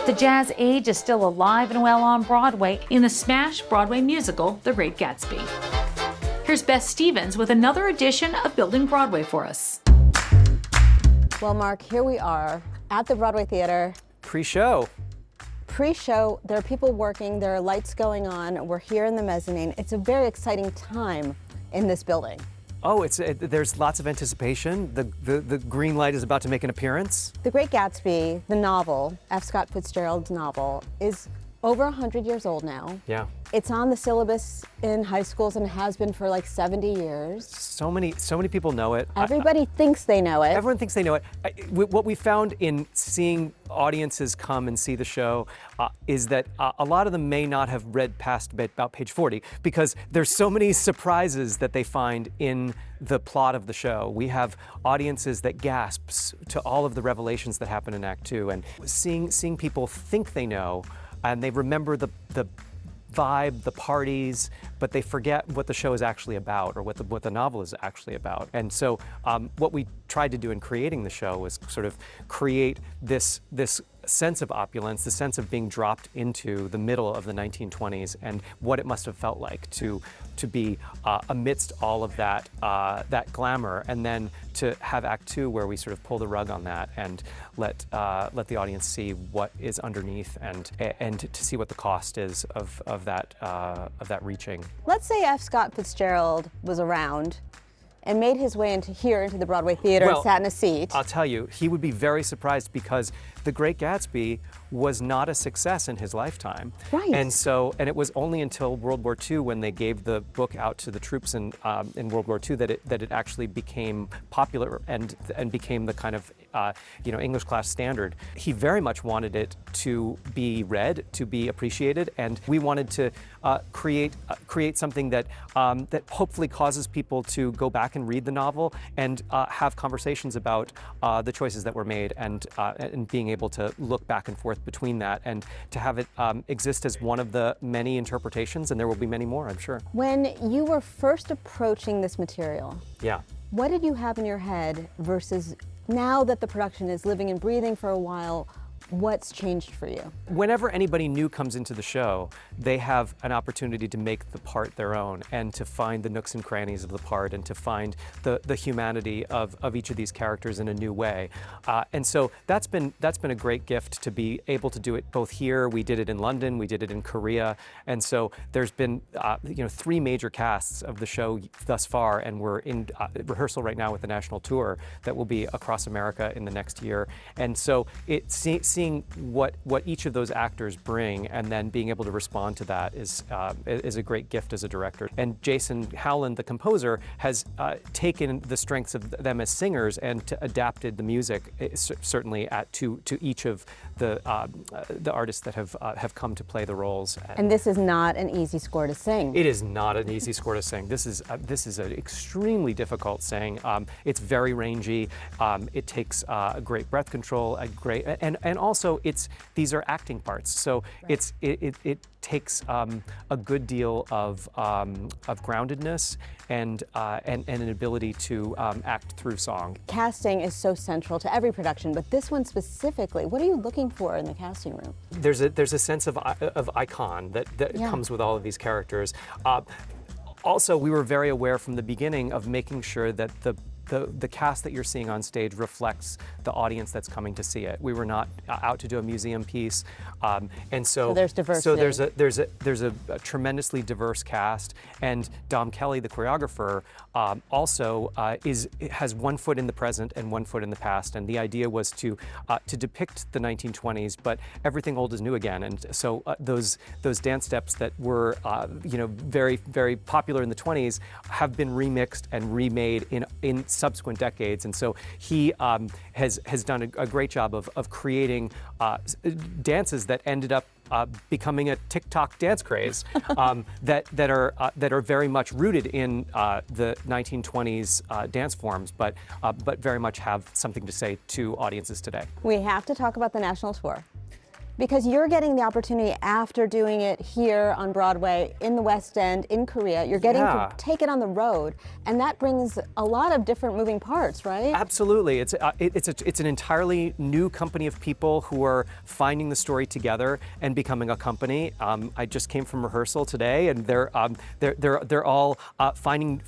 The jazz age is still alive and well on Broadway in the smash Broadway musical, The Great Gatsby. Here's Beth Stevens with another edition of Building Broadway for us. Well, Mark, here we are at the Broadway Theater. Pre-show. Pre-show, there are people working, there are lights going on, we're here in the mezzanine. It's a very exciting time in this building. Oh, there's lots of anticipation. The green light is about to make an appearance. The Great Gatsby, the novel, F. Scott Fitzgerald's novel, is over 100 years old now. Yeah. It's on the syllabus in high schools and has been for like 70 years. So many people know it. Everybody thinks they know it. Everyone thinks they know it. What we found in seeing audiences come and see the show is that a lot of them may not have read past about page 40 because there's so many surprises that they find in the plot of the show. We have audiences that gasps to all of the revelations that happen in Act 2, and seeing people think they know, and they remember the vibe, the parties, but they forget what the show is actually about, or what the novel is actually about. And so what we tried to do in creating the show was sort of create this sense of opulence, the sense of being dropped into the middle of the 1920s, and what it must have felt like to be amidst all of that glamour, and then to have Act 2 where we sort of pull the rug on that and let the audience see what is underneath, and to see what the cost is of that reaching. Let's say F. Scott Fitzgerald was around and made his way into the Broadway Theater and sat in a seat. I'll tell you, he would be very surprised because The Great Gatsby was not a success in his lifetime. Right. And it was only until World War II, when they gave the book out to the troops in World War II, that it actually became popular and became the kind of English class standard. He very much wanted it to be read, to be appreciated, and we wanted to create something that hopefully causes people to go back and read the novel and have conversations about the choices that were made, and being able to look back and forth between that, and to have it exist as one of the many interpretations, and there will be many more, I'm sure. When you were first approaching this material, what did you have in your head versus now that the production is living and breathing for a while? What's changed for you? Whenever anybody new comes into the show, they have an opportunity to make the part their own, and to find the nooks and crannies of the part, and to find the humanity of each of these characters in a new way. And so that's been a great gift to be able to do it both here. We did it in London, we did it in Korea, and so there's been 3 major casts of the show thus far, and we're in rehearsal right now with the national tour that will be across America in the next year. And so seeing what each of those actors bring, and then being able to respond to that is a great gift as a director. And Jason Howland, the composer, has taken the strengths of them as singers and adapted the music certainly to each of the artists that have come to play the roles. And this is not an easy score to sing. It is not an easy score to sing. This is an extremely difficult sing. It's very rangy. It takes great breath control, and also these are acting parts. So it takes a good deal of groundedness and an ability to act through song. Casting is so central to every production, but this one specifically, what are you looking for in the casting room? There's a sense of icon that comes with all of these characters. Also, we were very aware from the beginning of making sure that the cast that you're seeing on stage reflects the audience that's coming to see it. We were not out to do a museum piece, and so there's diversity. So there's a tremendously diverse cast, and Dom Kelly, the choreographer, also has one foot in the present and one foot in the past. And the idea was to depict the 1920s, but everything old is new again. And so those dance steps that were very, very popular in the 20s have been remixed and remade in subsequent decades. And so he has done a great job of creating dances that ended up becoming a TikTok dance craze that are very much rooted in the 1920s dance forms, but very much have something to say to audiences today. We have to talk about the national tour. Because you're getting the opportunity after doing it here on Broadway, in the West End, in Korea. You're getting to take it on the road, and that brings a lot of different moving parts, right? Absolutely. It's an entirely new company of people who are finding the story together and becoming a company. I just came from rehearsal today, and they're all finding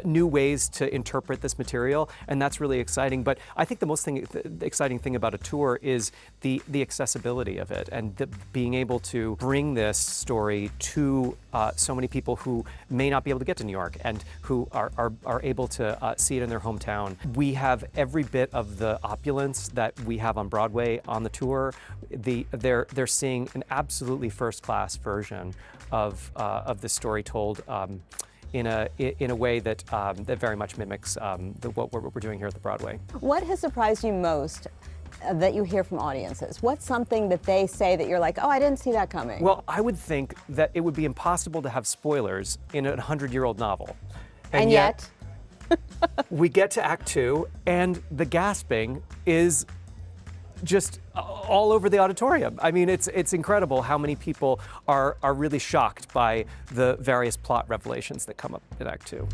new ways to interpret this material, and that's really exciting. But I think the exciting thing about a tour is the accessibility of it, and being able to bring this story to so many people who may not be able to get to New York and who are able to see it in their hometown. We have every bit of the opulence that we have on Broadway on the tour. They're seeing an absolutely first-class version of the story told in a way that very much mimics what we're doing here at the Broadway. What has surprised you most that you hear from audiences? What's something that they say that you're like, oh, I didn't see that coming? Well, I would think that it would be impossible to have spoilers in a 100-year-old novel. And yet we get to Act 2, and the gasping is just all over the auditorium. I mean, it's incredible how many people are really shocked by the various plot revelations that come up in Act 2.